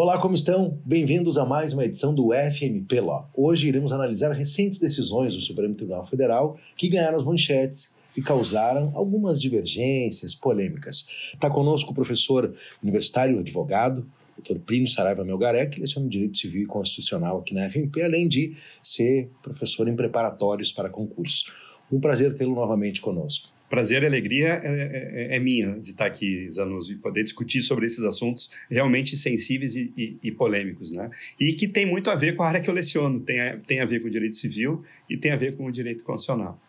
Olá, como estão? Bem-vindos a mais uma edição do FMP Law. Hoje iremos analisar recentes decisões do Supremo Tribunal Federal que ganharam as manchetes e causaram algumas divergências, polêmicas. Está conosco o professor universitário, advogado, Dr. Plínio Saraiva Melgaré, que leciona Direito Civil e Constitucional aqui na FMP, além de ser professor em preparatórios para concursos. Um prazer tê-lo novamente conosco. Prazer e alegria é minha de estar aqui, Zanuzzo, e poder discutir sobre esses assuntos realmente sensíveis e polêmicos, né? E que tem muito a ver com a área que eu leciono, tem a ver com o direito civil e tem a ver com o direito constitucional.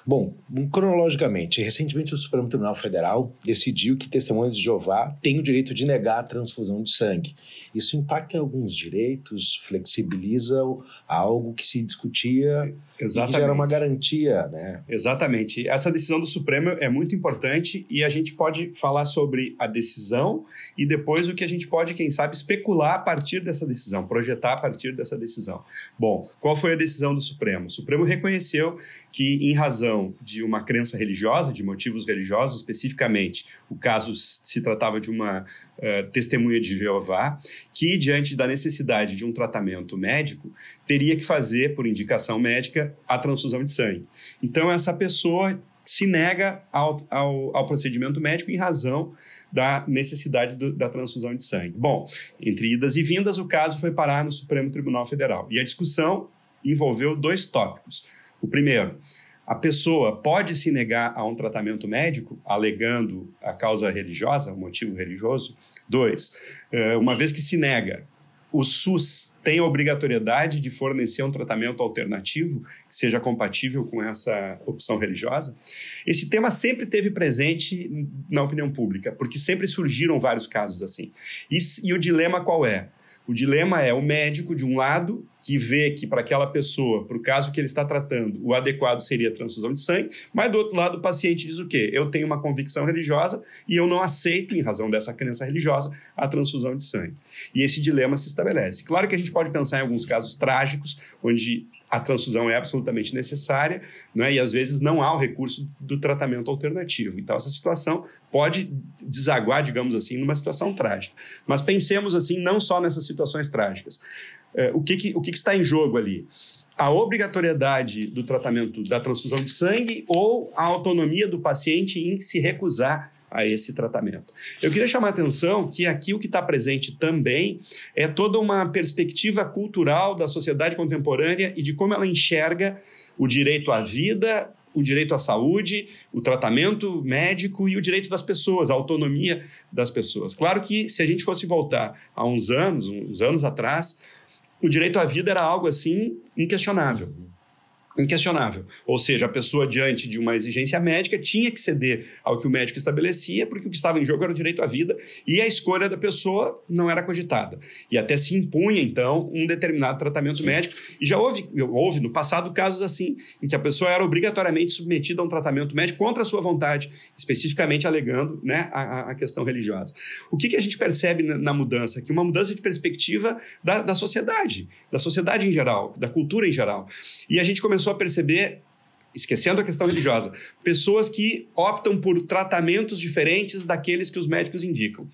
Bom, cronologicamente, recentemente o Supremo Tribunal Federal decidiu que testemunhas de Jeová têm o direito de negar a transfusão de sangue. Isso impacta alguns direitos, flexibiliza algo que se discutia. Exatamente. E que gera uma garantia, né? Exatamente. Essa decisão do Supremo é muito importante e a gente pode falar sobre a decisão e depois o que a gente pode, quem sabe, especular a partir dessa decisão, projetar a partir dessa decisão. Bom, qual foi a decisão do Supremo? O Supremo reconheceu que, em razão de uma crença religiosa, de motivos religiosos, especificamente, o caso se tratava de uma testemunha de Jeová, que, diante da necessidade de um tratamento médico, teria que fazer, por indicação médica, a transfusão de sangue. Então, essa pessoa se nega ao procedimento médico em razão da necessidade da transfusão de sangue. Bom, entre idas e vindas, o caso foi parar no Supremo Tribunal Federal. E a discussão envolveu dois tópicos. O primeiro, a pessoa pode se negar a um tratamento médico, alegando a causa religiosa, o motivo religioso. Dois, uma vez que se nega, o SUS tem a obrigatoriedade de fornecer um tratamento alternativo que seja compatível com essa opção religiosa? Esse tema sempre esteve presente na opinião pública, porque sempre surgiram vários casos assim. E o dilema qual é? O dilema é o médico, de um lado, que vê que para aquela pessoa, para o caso que ele está tratando, o adequado seria a transfusão de sangue, mas do outro lado o paciente diz o quê? Eu tenho uma convicção religiosa e eu não aceito, em razão dessa crença religiosa, a transfusão de sangue. E esse dilema se estabelece. Claro que a gente pode pensar em alguns casos trágicos, onde a transfusão é absolutamente necessária, né? E às vezes não há o recurso do tratamento alternativo. Então essa situação pode desaguar, digamos assim, numa situação trágica. Mas pensemos assim, não só nessas situações trágicas. O que está em jogo ali? A obrigatoriedade do tratamento da transfusão de sangue ou a autonomia do paciente em se recusar a esse tratamento. Eu queria chamar a atenção que aqui o que está presente também é toda uma perspectiva cultural da sociedade contemporânea e de como ela enxerga o direito à vida, o direito à saúde, o tratamento médico e o direito das pessoas, a autonomia das pessoas. Claro que se a gente fosse voltar a uns anos atrás, o direito à vida era algo assim inquestionável. Inquestionável. Ou seja, a pessoa, diante de uma exigência médica, tinha que ceder ao que o médico estabelecia, porque o que estava em jogo era o direito à vida e a escolha da pessoa não era cogitada. E até se impunha, então, um determinado tratamento médico. E já houve no passado casos assim, em que a pessoa era obrigatoriamente submetida a um tratamento médico contra a sua vontade, especificamente alegando, né, a questão religiosa. O que a gente percebe na mudança? Que uma mudança de perspectiva da sociedade em geral, da cultura em geral. E a gente começou a perceber, esquecendo a questão religiosa, pessoas que optam por tratamentos diferentes daqueles que os médicos indicam,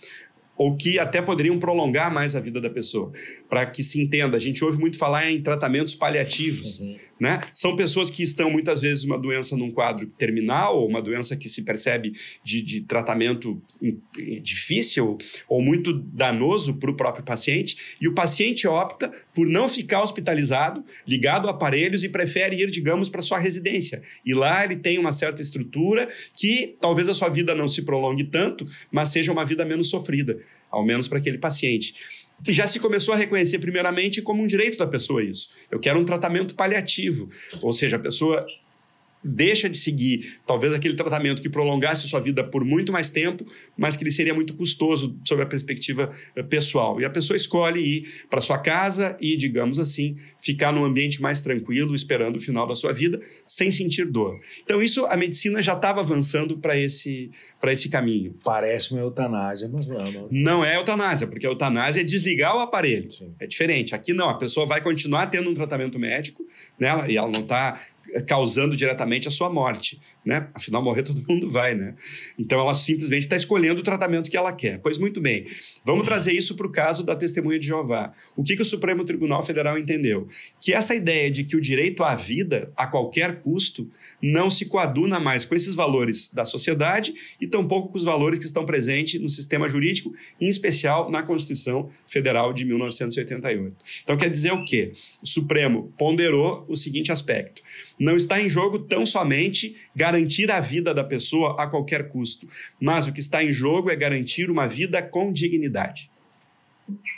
ou que até poderiam prolongar mais a vida da pessoa. Para que se entenda, a gente ouve muito falar em tratamentos paliativos, né? São pessoas que estão, muitas vezes, uma doença num quadro terminal, ou uma doença que se percebe de tratamento difícil ou muito danoso para o próprio paciente, e o paciente opta por não ficar hospitalizado, ligado a aparelhos, e prefere ir, digamos, para sua residência. E lá ele tem uma certa estrutura que talvez a sua vida não se prolongue tanto, mas seja uma vida menos sofrida, ao menos para aquele paciente. E já se começou a reconhecer primeiramente como um direito da pessoa isso. Eu quero um tratamento paliativo, ou seja, a pessoa deixa de seguir talvez aquele tratamento que prolongasse sua vida por muito mais tempo, mas que lhe seria muito custoso sob a perspectiva pessoal. E a pessoa escolhe ir para sua casa e, digamos assim, ficar num ambiente mais tranquilo, esperando o final da sua vida, sem sentir dor. Então isso, a medicina já estava avançando para esse caminho. Parece uma eutanásia, mas não. Não é eutanásia, porque a eutanásia é desligar o aparelho. Sim. É diferente. Aqui não, a pessoa vai continuar tendo um tratamento médico, né, e ela não está causando diretamente a sua morte, né? Afinal, morrer todo mundo vai, né? Então, ela simplesmente está escolhendo o tratamento que ela quer. Pois muito bem, vamos trazer isso para o caso da testemunha de Jeová. O que o Supremo Tribunal Federal entendeu? Que essa ideia de que o direito à vida, a qualquer custo, não se coaduna mais com esses valores da sociedade e tampouco com os valores que estão presentes no sistema jurídico, em especial na Constituição Federal de 1988. Então, quer dizer o quê? O Supremo ponderou o seguinte aspecto: não está em jogo tão somente garantir a vida da pessoa a qualquer custo, mas o que está em jogo é garantir uma vida com dignidade.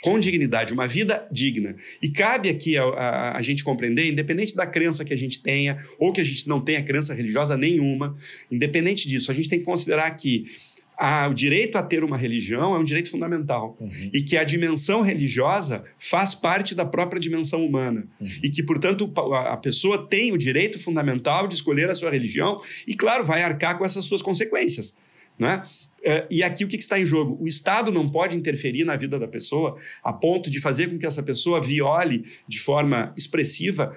Com dignidade, uma vida digna. E cabe aqui a gente compreender, independente da crença que a gente tenha, ou que a gente não tenha crença religiosa nenhuma, independente disso, a gente tem que considerar que o direito a ter uma religião é um direito fundamental. E que a dimensão religiosa faz parte da própria dimensão humana. E que, portanto, a pessoa tem o direito fundamental de escolher a sua religião e, claro, vai arcar com essas suas consequências, né? E aqui o que está em jogo? O Estado não pode interferir na vida da pessoa a ponto de fazer com que essa pessoa viole de forma expressiva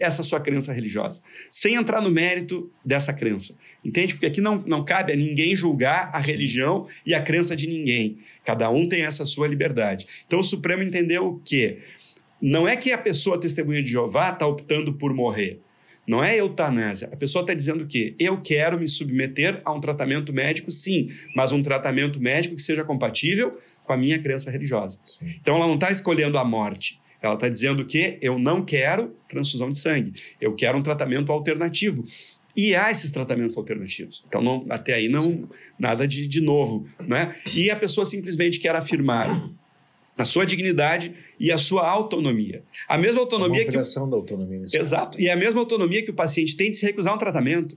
essa sua crença religiosa, sem entrar no mérito dessa crença. Entende? Porque aqui não cabe a ninguém julgar a religião e a crença de ninguém. Cada um tem essa sua liberdade. Então o Supremo entendeu o quê? Não é que a pessoa testemunha de Jeová está optando por morrer. Não é eutanásia. A pessoa está dizendo que eu quero me submeter a um tratamento médico, sim, mas um tratamento médico que seja compatível com a minha crença religiosa. Sim. Então, ela não está escolhendo a morte. Ela está dizendo que eu não quero transfusão de sangue. Eu quero um tratamento alternativo. E há esses tratamentos alternativos. Então, até aí, nada de novo, né? E a pessoa simplesmente quer afirmar a sua dignidade e a sua autonomia. A mesma autonomia a ampliação da autonomia. Exato. E a mesma autonomia que o paciente tem de se recusar a um tratamento.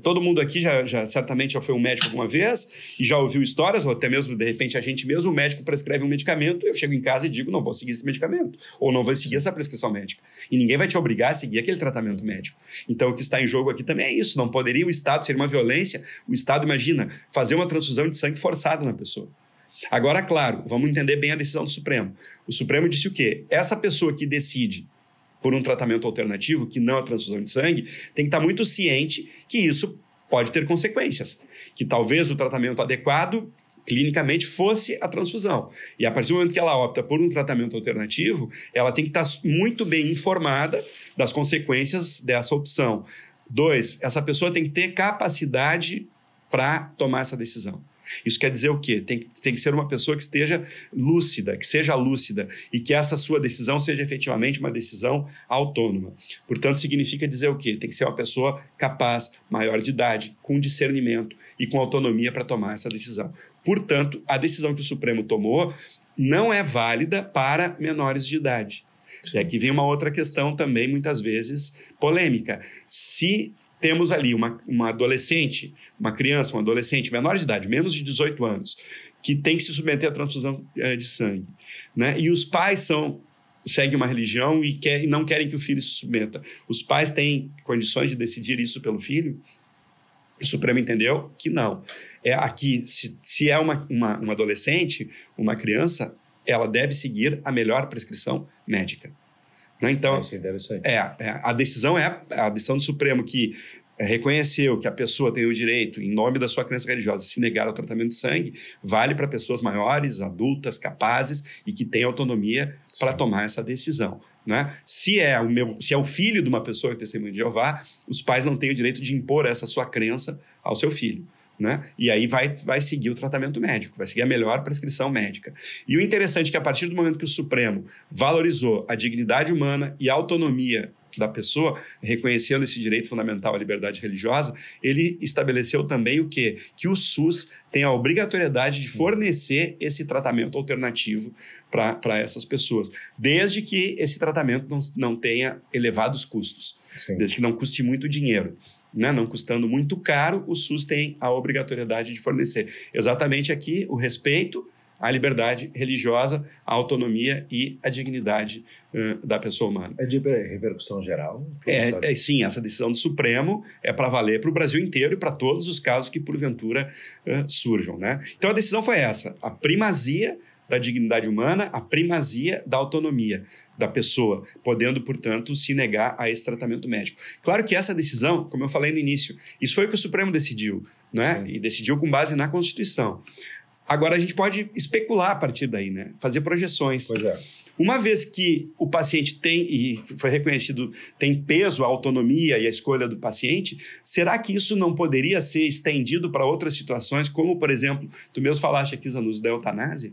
Todo mundo aqui certamente já foi um médico alguma vez e já ouviu histórias, ou até mesmo, de repente, a gente mesmo, o médico prescreve um medicamento, eu chego em casa e digo, não vou seguir esse medicamento, ou não vou seguir essa prescrição médica. E ninguém vai te obrigar a seguir aquele tratamento médico. Então, o que está em jogo aqui também é isso. Não poderia o Estado ser uma violência. O Estado, imagina, fazer uma transfusão de sangue forçada na pessoa. Agora, claro, vamos entender bem a decisão do Supremo. O Supremo disse o quê? Essa pessoa que decide por um tratamento alternativo, que não é a transfusão de sangue, tem que estar muito ciente que isso pode ter consequências. Que talvez o tratamento adequado, clinicamente, fosse a transfusão. E a partir do momento que ela opta por um tratamento alternativo, ela tem que estar muito bem informada das consequências dessa opção. 2, essa pessoa tem que ter capacidade para tomar essa decisão. Isso quer dizer o quê? Tem que ser uma pessoa que esteja lúcida, que seja lúcida e que essa sua decisão seja efetivamente uma decisão autônoma. Portanto, significa dizer o quê? Tem que ser uma pessoa capaz, maior de idade, com discernimento e com autonomia para tomar essa decisão. Portanto, a decisão que o Supremo tomou não é válida para menores de idade. Sim. E aqui vem uma outra questão também, muitas vezes, polêmica. Se temos ali uma adolescente, uma criança, um adolescente menor de idade, menos de 18 anos, que tem que se submeter à transfusão de sangue, né? E os pais seguem uma religião e não querem que o filho se submeta. Os pais têm condições de decidir isso pelo filho? O Supremo entendeu que não. Aqui, se é uma adolescente, uma criança, ela deve seguir a melhor prescrição médica. Então, isso é interessante. A decisão do Supremo que reconheceu que a pessoa tem o direito, em nome da sua crença religiosa, de se negar ao tratamento de sangue, vale para pessoas maiores, adultas, capazes e que têm autonomia para tomar essa decisão. Né? Se é o filho de uma pessoa que testemunha de Jeová, os pais não têm o direito de impor essa sua crença ao seu filho. Né? E aí vai seguir o tratamento médico, vai seguir a melhor prescrição médica. E o interessante é que a partir do momento que o Supremo valorizou a dignidade humana e a autonomia da pessoa, reconhecendo esse direito fundamental à liberdade religiosa, ele estabeleceu também o quê? Que o SUS tem a obrigatoriedade de fornecer esse tratamento alternativo para essas pessoas, desde que esse tratamento não tenha elevados custos, Sim. Desde que não custe muito dinheiro. Né? Não custando muito caro, o SUS tem a obrigatoriedade de fornecer. Exatamente aqui o respeito à liberdade religiosa, à autonomia e à dignidade da pessoa humana. É de repercussão geral? Sim, essa decisão do Supremo é para valer para o Brasil inteiro e para todos os casos que porventura surjam. Né? Então a decisão foi essa, a primazia da dignidade humana, a primazia da autonomia da pessoa, podendo, portanto, se negar a esse tratamento médico. Claro que essa decisão, como eu falei no início, isso foi o que o Supremo decidiu, né? E decidiu com base na Constituição. Agora, a gente pode especular a partir daí, né? Fazer projeções. Pois é. Uma vez que o paciente tem, e foi reconhecido, tem peso a autonomia e a escolha do paciente, será que isso não poderia ser estendido para outras situações, como, por exemplo, tu mesmo falaste aqui, Zanuzzo, da eutanásia?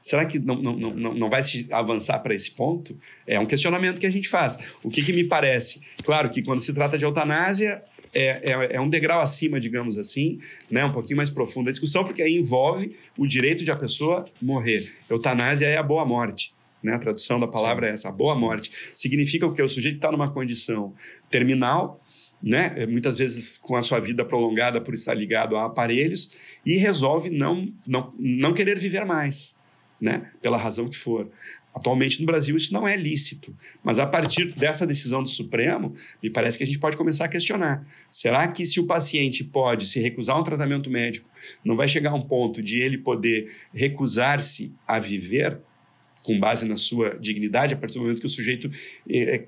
Será que não vai se avançar para esse ponto? É um questionamento que a gente faz. O que me parece? Claro que quando se trata de eutanásia, é um degrau acima, digamos assim, né? Um pouquinho mais profunda a discussão, porque aí envolve o direito de a pessoa morrer. Eutanásia é a boa morte, né? A tradução da palavra é essa, a boa morte. Significa o quê? O sujeito está numa condição terminal, né? Muitas vezes com a sua vida prolongada por estar ligado a aparelhos, e resolve não querer viver mais, né? Pela razão que for. Atualmente no Brasil isso não é lícito, mas a partir dessa decisão do Supremo, me parece que a gente pode começar a questionar. Será que se o paciente pode se recusar a um tratamento médico, não vai chegar a um ponto de ele poder recusar-se a viver com base na sua dignidade, a partir do momento que o sujeito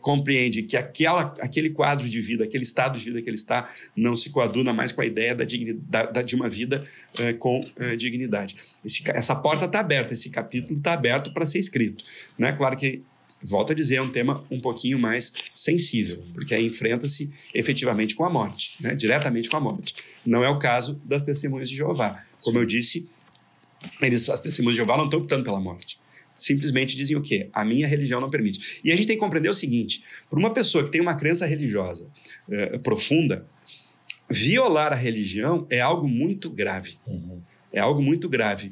compreende que aquele quadro de vida, aquele estado de vida que ele está, não se coaduna mais com a ideia de uma vida com dignidade. Essa porta está aberta, esse capítulo está aberto para ser escrito, né? Claro que, volto a dizer, é um tema um pouquinho mais sensível, porque aí enfrenta-se efetivamente com a morte, né? Diretamente com a morte. Não é o caso das Testemunhas de Jeová. Como eu disse, as Testemunhas de Jeová não estão optando pela morte. Simplesmente dizem o quê? A minha religião não permite. E a gente tem que compreender o seguinte, para uma pessoa que tem uma crença religiosa profunda, violar a religião é algo muito grave. Uhum. É algo muito grave.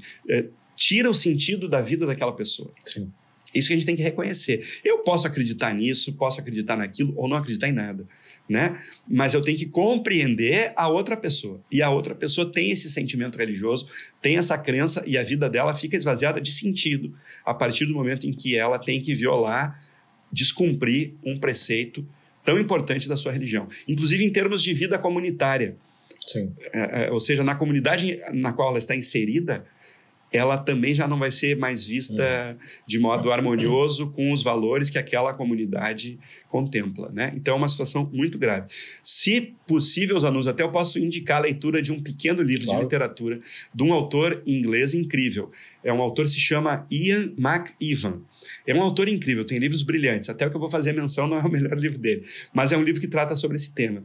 Tira o sentido da vida daquela pessoa. Sim. Isso que a gente tem que reconhecer. Eu posso acreditar nisso, posso acreditar naquilo ou não acreditar em nada, né? Mas eu tenho que compreender a outra pessoa. E a outra pessoa tem esse sentimento religioso, tem essa crença e a vida dela fica esvaziada de sentido a partir do momento em que ela tem que violar, descumprir um preceito tão importante da sua religião. Inclusive em termos de vida comunitária. Sim. Ou seja, na comunidade na qual ela está inserida, ela também já não vai ser mais vista de modo harmonioso com os valores que aquela comunidade contempla, né? Então, é uma situação muito grave. Se possível, Zanuzzo, até eu posso indicar a leitura de um pequeno livro de literatura de um autor inglês incrível. É um autor que se chama Ian McEwan. É um autor incrível, tem livros brilhantes. Até o que eu vou fazer a menção não é o melhor livro dele, mas é um livro que trata sobre esse tema.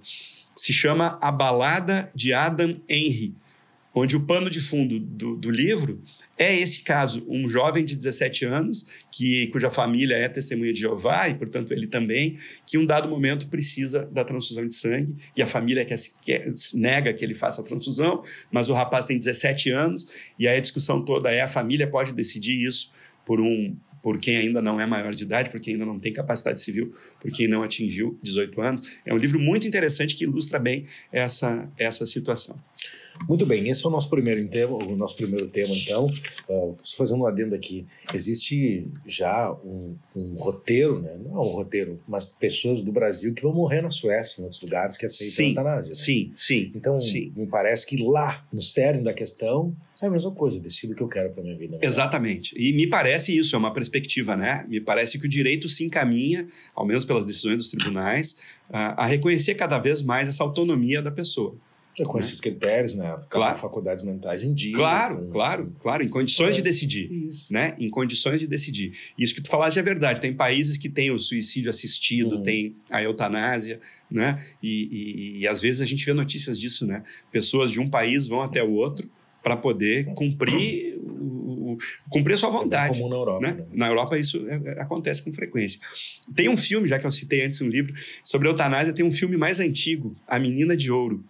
Se chama A Balada de Adam Henry, onde o pano de fundo do livro é esse caso, um jovem de 17 anos, cuja família é testemunha de Jeová, e, portanto, ele também, que em um dado momento precisa da transfusão de sangue, e a família nega que ele faça a transfusão, mas o rapaz tem 17 anos, e aí a discussão toda a família pode decidir isso por quem ainda não é maior de idade, por quem ainda não tem capacidade civil, por quem não atingiu 18 anos. É um livro muito interessante que ilustra bem essa situação. Muito bem, esse é o nosso primeiro tema, então. Só fazendo um adendo aqui, existe já um roteiro, né? Não um roteiro, mas pessoas do Brasil que vão morrer na Suécia, em outros lugares que aceitam a eutanásia. Né? Sim. Então, me parece que lá, no cerne da questão, é a mesma coisa, eu decido o que eu quero para minha vida. Né? Exatamente, e me parece isso, é uma perspectiva, né? Me parece que o direito se encaminha, ao menos pelas decisões dos tribunais, a reconhecer cada vez mais essa autonomia da pessoa. Com esses critérios, né? Claro. Faculdades mentais em dia. Claro. Em condições de decidir. Isso. Né? Em condições de decidir. Isso que tu falaste é verdade. Tem países que têm o suicídio assistido, tem a eutanásia, né? E às vezes a gente vê notícias disso, né? Pessoas de um país vão até o outro para poder cumprir a sua vontade. Como na Europa. Né? Na Europa isso acontece com frequência. Tem um filme, já que eu citei antes um livro, sobre eutanásia, tem um filme mais antigo, A Menina de Ouro.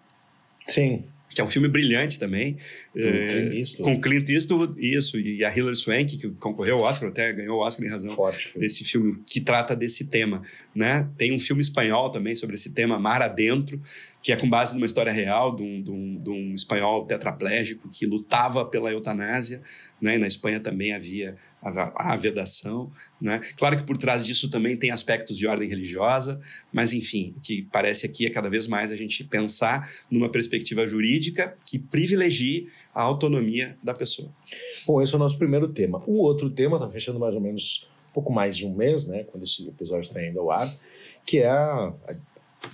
Sim. Que é um filme brilhante também. Com Clint Eastwood, isso, e a Hilary Swank, que concorreu ao Oscar, até ganhou o Oscar em razão desse filme, que trata desse tema. Né? Tem um filme espanhol também sobre esse tema, Mar Adentro, que é com base numa história real de um espanhol tetraplégico que lutava pela eutanásia. Né? E na Espanha também havia a vedação, né? Claro que por trás disso também tem aspectos de ordem religiosa, mas enfim, o que parece aqui é cada vez mais a gente pensar numa perspectiva jurídica que privilegie a autonomia da pessoa. Bom, esse é o nosso primeiro tema. O outro tema está fechando mais ou menos um pouco mais de um mês, né, quando esse episódio está indo ao ar, que é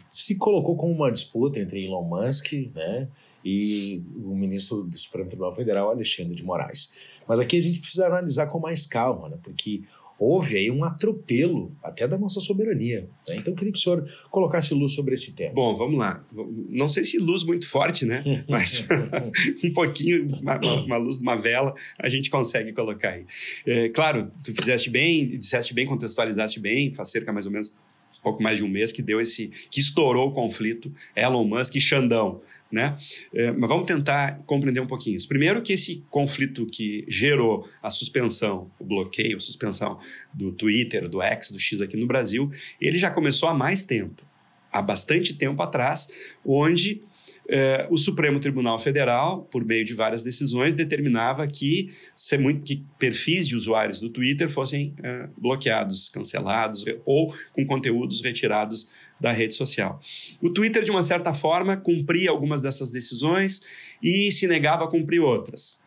se colocou como uma disputa entre Elon Musk, né, e o ministro do Supremo Tribunal Federal, Alexandre de Moraes. Mas aqui a gente precisa analisar com mais calma, né, porque houve aí um atropelo até da nossa soberania, né? Então eu queria que o senhor colocasse luz sobre esse tema. Bom, vamos lá. Não sei se luz muito forte, né? Mas um pouquinho, uma luz de uma vela, a gente consegue colocar aí. Claro, tu fizeste bem, disseste bem, contextualizaste bem, faz cerca mais ou menos um pouco mais de um mês que estourou o conflito Elon Musk e Xandão, né? Mas vamos tentar compreender um pouquinho isso. Primeiro que esse conflito que gerou a suspensão, o bloqueio, a suspensão do Twitter, do X, do X aqui no Brasil, ele já começou há mais tempo, há bastante tempo atrás, onde o Supremo Tribunal Federal, por meio de várias decisões, determinava que perfis de usuários do Twitter fossem bloqueados, cancelados ou com conteúdos retirados da rede social. O Twitter, de uma certa forma, cumpria algumas dessas decisões e se negava a cumprir outras.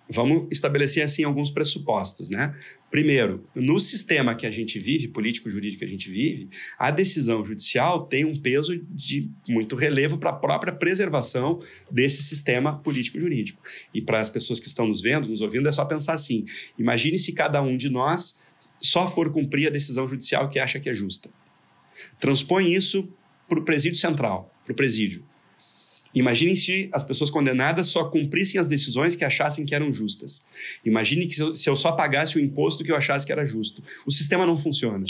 Vamos estabelecer, assim, alguns pressupostos, né? Primeiro, no sistema que a gente vive, político-jurídico que a gente vive, a decisão judicial tem um peso de muito relevo para a própria preservação desse sistema político-jurídico. E para as pessoas que estão nos vendo, nos ouvindo, é só pensar assim: imagine se cada um de nós só for cumprir a decisão judicial que acha que é justa. Transpõe isso para o presídio central, para o presídio. Imaginem se as pessoas condenadas só cumprissem as decisões que achassem que eram justas. Imagine que se eu só pagasse o imposto que eu achasse que era justo. O sistema não funciona.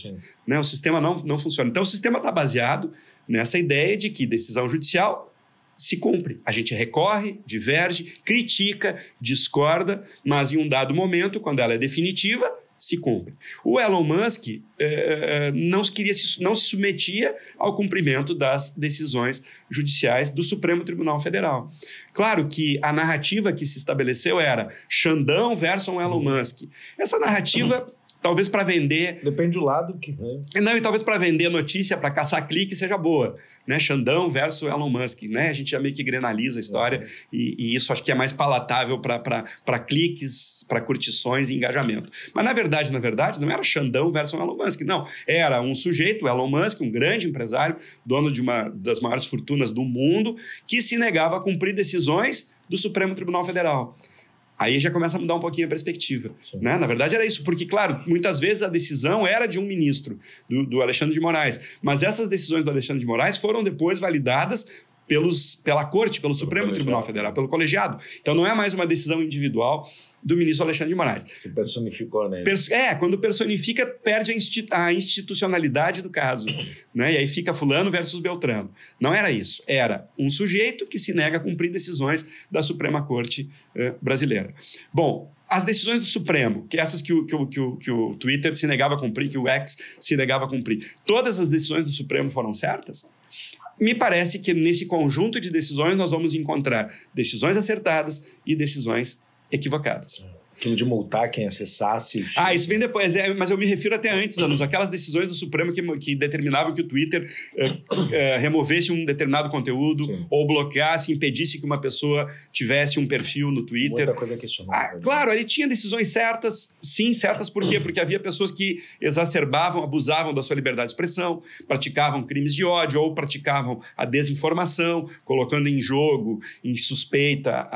Né? O sistema não funciona. Então, o sistema está baseado nessa ideia de que decisão judicial se cumpre. A gente recorre, diverge, critica, discorda, mas em um dado momento, quando ela é definitiva, se cumpre. O Elon Musk não se submetia ao cumprimento das decisões judiciais do Supremo Tribunal Federal. Claro que a narrativa que se estabeleceu era Xandão versus Elon Musk. Essa narrativa, talvez para vender... Depende do lado que... Não, e talvez para vender notícia, para caçar clique, seja boa. Né? Xandão versus Elon Musk. Né? A gente já meio que grenaliza a história e isso acho que é mais palatável para cliques, para curtições e engajamento. Mas, na verdade, não era Xandão versus Elon Musk. Não, era um sujeito, Elon Musk, um grande empresário, dono de uma das maiores fortunas do mundo, que se negava a cumprir decisões do Supremo Tribunal Federal. Aí já começa a mudar um pouquinho a perspectiva. Né? Na verdade, era isso, porque, claro, muitas vezes a decisão era de um ministro, do Alexandre de Moraes, mas essas decisões do Alexandre de Moraes foram depois validadas pela Corte, pelo Supremo Tribunal Federal, pelo colegiado. Então, não é mais uma decisão individual do ministro Alexandre de Moraes. Se personificou, né? Quando personifica, perde a institucionalidade do caso. Né? E aí fica fulano versus Beltrano. Não era isso. Era um sujeito que se nega a cumprir decisões da Suprema Corte brasileira. Bom, as decisões do Supremo, que essas que o Twitter se negava a cumprir, que o X se negava a cumprir, todas as decisões do Supremo foram certas? Me parece que nesse conjunto de decisões nós vamos encontrar decisões acertadas e decisões equivocadas. Aquilo de multar quem acessasse... Isso vem depois, mas eu me refiro até antes, Anos, aquelas decisões do Supremo que determinavam que o Twitter removesse um determinado conteúdo, sim, ou bloqueasse, impedisse que uma pessoa tivesse um perfil no Twitter. Muita coisa questionável. Claro, ali tinha decisões certas, sim, certas por quê? Porque havia pessoas que exacerbavam, abusavam da sua liberdade de expressão, praticavam crimes de ódio ou praticavam a desinformação, colocando em jogo, em suspeita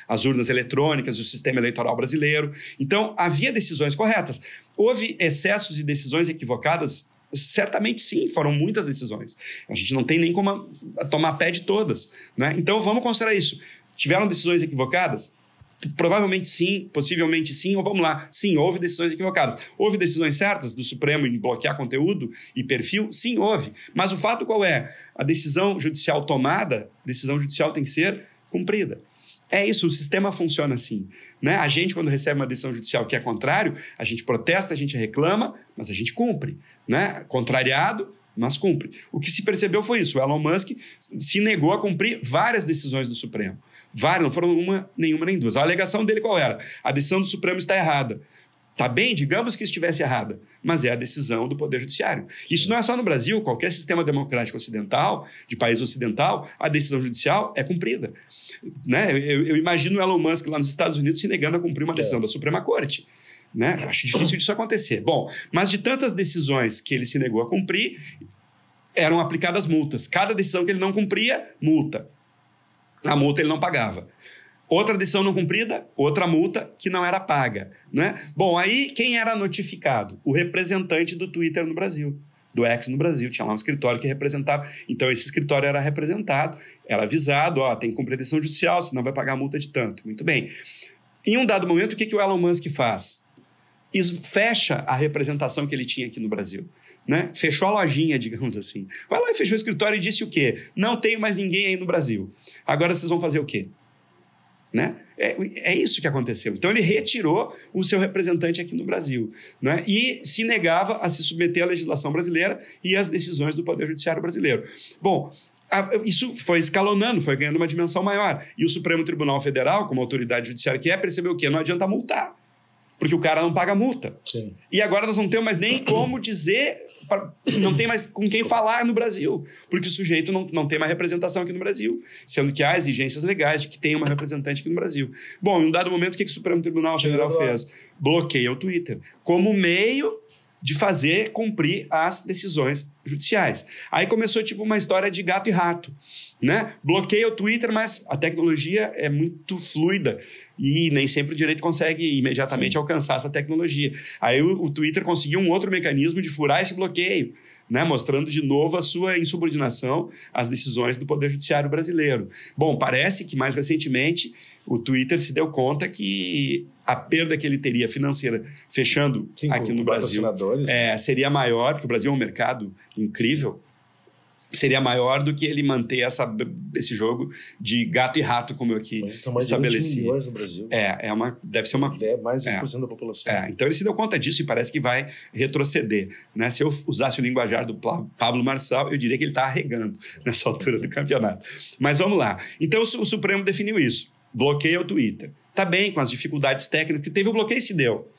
as urnas eletrônicas, o sistema eleitoral brasileiro. Então, havia decisões corretas. Houve excessos e decisões equivocadas? Certamente sim, foram muitas decisões. A gente não tem nem como tomar pé de todas. Né? Então, vamos considerar isso. Tiveram decisões equivocadas? Provavelmente sim, possivelmente sim, ou vamos lá, sim, houve decisões equivocadas. Houve decisões certas do Supremo em bloquear conteúdo e perfil? Sim, houve. Mas o fato qual é? A decisão judicial tomada, decisão judicial tem que ser cumprida. É isso, o sistema funciona assim. Né? A gente, quando recebe uma decisão judicial que é contrário, a gente protesta, a gente reclama, mas a gente cumpre. Né? Contrariado, mas cumpre. O que se percebeu foi isso. O Elon Musk se negou a cumprir várias decisões do Supremo. Várias, não foram nenhuma nem duas. A alegação dele qual era? A decisão do Supremo está errada. Tá bem, digamos que estivesse errada, mas é a decisão do Poder Judiciário. Isso não é só no Brasil, qualquer sistema democrático ocidental, de país ocidental, a decisão judicial é cumprida. Né? Eu imagino o Elon Musk lá nos Estados Unidos se negando a cumprir uma decisão da Suprema Corte. Né? Acho difícil disso acontecer. Bom, mas de tantas decisões que ele se negou a cumprir, eram aplicadas multas. Cada decisão que ele não cumpria, multa. A multa ele não pagava. Outra decisão não cumprida, outra multa que não era paga. Né? Bom, aí quem era notificado? O representante do Twitter no Brasil, do X no Brasil. Tinha lá um escritório que representava. Então, esse escritório era representado, era avisado, tem que cumprir a decisão judicial, senão vai pagar a multa de tanto. Muito bem. Em um dado momento, o que o Elon Musk faz? Fecha a representação que ele tinha aqui no Brasil. Né? Fechou a lojinha, digamos assim. Vai lá e fechou o escritório e disse o quê? Não tenho mais ninguém aí no Brasil. Agora vocês vão fazer o quê? Né? É isso que aconteceu. Então, ele retirou o seu representante aqui no Brasil, né? E se negava a se submeter à legislação brasileira e às decisões do Poder Judiciário brasileiro. Bom, isso foi escalonando, foi ganhando uma dimensão maior. E o Supremo Tribunal Federal, como autoridade judiciária que percebeu o quê? Não adianta multar, porque o cara não paga multa. Sim. E agora nós não temos mais nem como dizer... Não tem mais com quem falar no Brasil, porque o sujeito não tem mais representação aqui no Brasil, sendo que há exigências legais de que tenha uma representante aqui no Brasil. Bom, em um dado momento, o que o Supremo Tribunal Federal fez? Bloqueia o Twitter, como meio de fazer cumprir as decisões judiciais. Aí começou tipo uma história de gato e rato, né? Bloqueia o Twitter, mas a tecnologia é muito fluida e nem sempre o direito consegue imediatamente alcançar essa tecnologia. Aí o Twitter conseguiu um outro mecanismo de furar esse bloqueio, né? Mostrando de novo a sua insubordinação às decisões do Poder Judiciário brasileiro. Bom, parece que mais recentemente o Twitter se deu conta que a perda que ele teria financeira fechando aqui no Brasil seria maior, porque o Brasil é um mercado incrível, seria maior do que ele manter esse jogo de gato e rato, como eu aqui estabeleci. São mais de 20 milhões no Brasil. Deve ser uma... mais de 10% da população. Então ele se deu conta disso e parece que vai retroceder. Né? Se eu usasse o linguajar do Pablo Marçal, eu diria que ele está arregando nessa altura do campeonato. Mas vamos lá. Então o Supremo definiu isso. Bloqueia o Twitter. Está bem com as dificuldades técnicas que teve, o bloqueio se deu.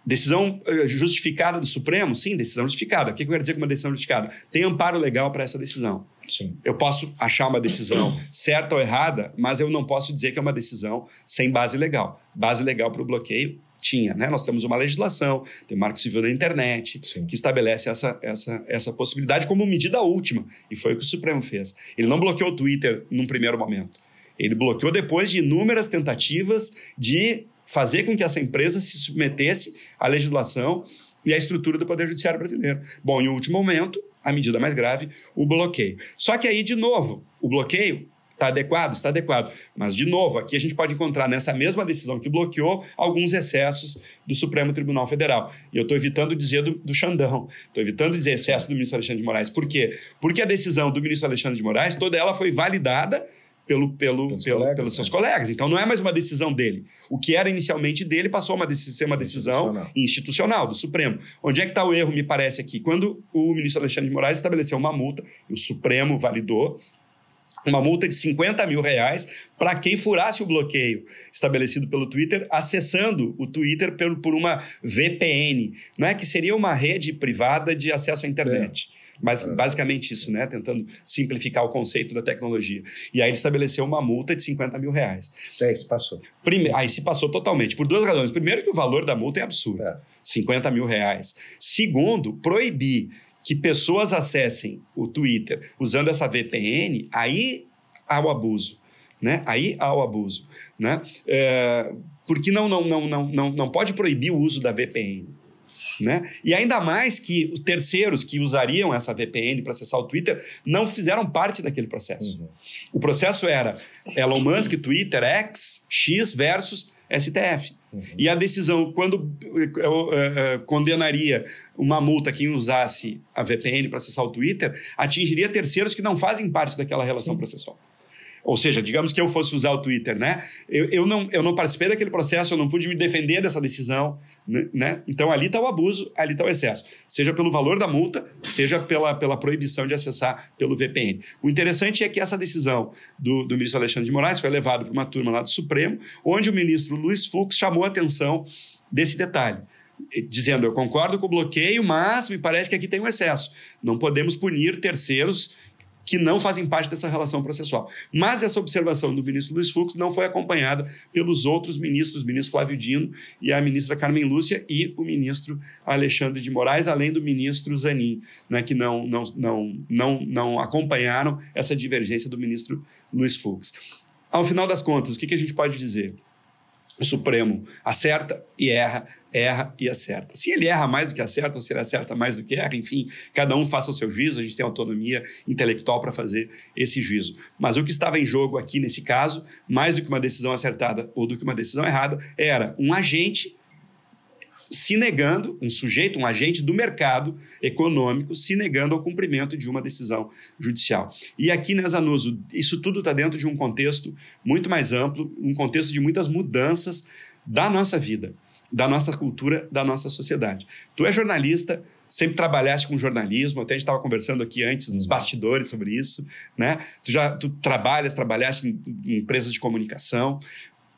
Decisão justificada do Supremo? Sim, decisão justificada. O que eu quero dizer com uma decisão justificada? Tem amparo legal para essa decisão. Sim. Eu posso achar uma decisão certa ou errada, mas eu não posso dizer que é uma decisão sem base legal. Base legal para o bloqueio tinha, né? Nós temos uma legislação, tem o Marco Civil da Internet, que estabelece essa possibilidade como medida última. E foi o que o Supremo fez. Ele não bloqueou o Twitter num primeiro momento. Ele bloqueou depois de inúmeras tentativas de fazer com que essa empresa se submetesse à legislação e à estrutura do Poder Judiciário brasileiro. Bom, em último momento, a medida mais grave, o bloqueio. Só que aí, de novo, o bloqueio está adequado? Está adequado. Mas, de novo, aqui a gente pode encontrar nessa mesma decisão que bloqueou alguns excessos do Supremo Tribunal Federal. E eu estou evitando dizer do Xandão, estou evitando dizer excesso do ministro Alexandre de Moraes. Por quê? Porque a decisão do ministro Alexandre de Moraes, toda ela foi validada pelos seus colegas. Então, não é mais uma decisão dele. O que era inicialmente dele passou a ser uma decisão institucional do Supremo. Onde é que está o erro, me parece, aqui? Quando o ministro Alexandre de Moraes estabeleceu uma multa, e o Supremo validou, uma multa de R$50 mil para quem furasse o bloqueio estabelecido pelo Twitter, acessando o Twitter por uma VPN, né? Que seria uma rede privada de acesso à internet. Mas basicamente isso, né? Tentando simplificar o conceito da tecnologia. E aí ele estabeleceu uma multa de R$50 mil. Se passou. Aí se passou totalmente, por duas razões. Primeiro, que o valor da multa é absurdo. R$50 mil. Segundo, proibir que pessoas acessem o Twitter usando essa VPN, aí há o abuso. Né? Aí há o abuso. Né? Porque não pode proibir o uso da VPN. Né? E ainda mais que os terceiros que usariam essa VPN para acessar o Twitter não fizeram parte daquele processo. O processo era Elon Musk, Twitter, X versus STF. E a decisão, quando condenaria uma multa quem usasse a VPN para acessar o Twitter, atingiria terceiros que não fazem parte daquela relação processual. Ou seja, digamos que eu fosse usar o Twitter, né? Eu não participei daquele processo, eu não pude me defender dessa decisão, né? Então, ali está o abuso, ali está o excesso. Seja pelo valor da multa, seja pela proibição de acessar pelo VPN. O interessante é que essa decisão do ministro Alexandre de Moraes foi levada por uma turma lá do Supremo, onde o ministro Luiz Fux chamou a atenção desse detalhe, dizendo: eu concordo com o bloqueio, mas me parece que aqui tem um excesso. Não podemos punir terceiros que não fazem parte dessa relação processual. Mas essa observação do ministro Luiz Fux não foi acompanhada pelos outros ministros, o ministro Flávio Dino e a ministra Carmen Lúcia e o ministro Alexandre de Moraes, além do ministro Zanin, né, que não acompanharam essa divergência do ministro Luiz Fux. Ao final das contas, o que a gente pode dizer? O Supremo acerta e erra, erra e acerta. Se ele erra mais do que acerta, ou se ele acerta mais do que erra, enfim, cada um faça o seu juízo, a gente tem autonomia intelectual para fazer esse juízo. Mas o que estava em jogo aqui nesse caso, mais do que uma decisão acertada ou do que uma decisão errada, era um agente se negando, um sujeito, um agente do mercado econômico se negando ao cumprimento de uma decisão judicial. E aqui, né, Zanuso, isso tudo está dentro de um contexto muito mais amplo, um contexto de muitas mudanças da nossa vida, da nossa cultura, da nossa sociedade. Tu é jornalista, sempre trabalhaste com jornalismo, até a gente estava conversando aqui antes, nos bastidores sobre isso, né? Tu trabalhaste em empresas de comunicação,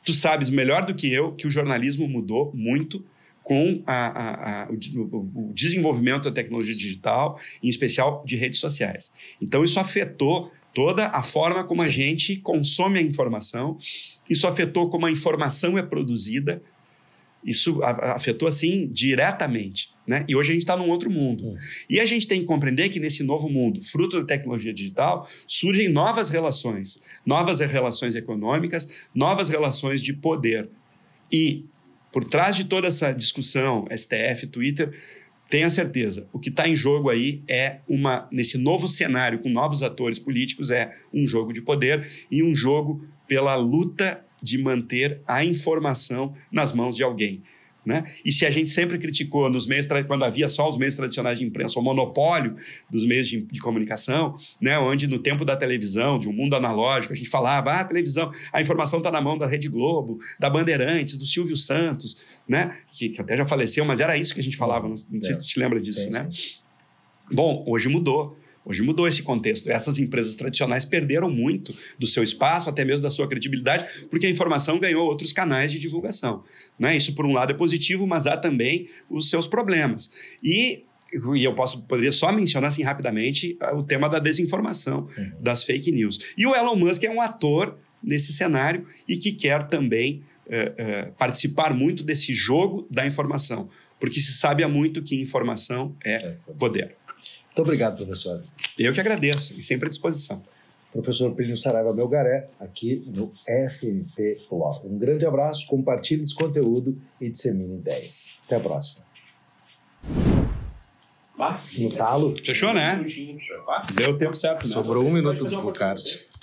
tu sabes melhor do que eu que o jornalismo mudou muito com o desenvolvimento da tecnologia digital, em especial de redes sociais. Então, isso afetou toda a forma como a gente consome a informação, isso afetou como a informação é produzida, isso afetou, assim, diretamente, né? E hoje a gente está num outro mundo. E a gente tem que compreender que nesse novo mundo, fruto da tecnologia digital, surgem novas relações econômicas, novas relações de poder. E por trás de toda essa discussão, STF, Twitter, tenha certeza, o que está em jogo aí nesse novo cenário, com novos atores políticos, é um jogo de poder e um jogo pela luta de manter a informação nas mãos de alguém, né? E se a gente sempre criticou nos meios, quando havia só os meios tradicionais de imprensa, o monopólio dos meios de comunicação, né? Onde no tempo da televisão, de um mundo analógico, a gente falava, a televisão, a informação está na mão da Rede Globo, da Bandeirantes, do Silvio Santos, né? Que até já faleceu, mas era isso que a gente falava, não sei se tu te lembra disso, sim, né? Sim. Bom, hoje mudou esse contexto. Essas empresas tradicionais perderam muito do seu espaço, até mesmo da sua credibilidade, porque a informação ganhou outros canais de divulgação, né? Isso, por um lado, é positivo, mas há também os seus problemas. E eu poderia só mencionar assim rapidamente o tema da desinformação, das fake news. E o Elon Musk é um ator nesse cenário e que quer também participar muito desse jogo da informação, porque se sabe há muito que informação é poder. Muito obrigado, professor. Eu que agradeço e sempre à disposição. Professor Plínio Saraiva Melgaré, aqui no FMP Law. Um grande abraço, compartilhe esse conteúdo e dissemine ideias. Até a próxima. No talo. Fechou, né? Deu o tempo certo, né? Sobrou 1 minuto pro cara.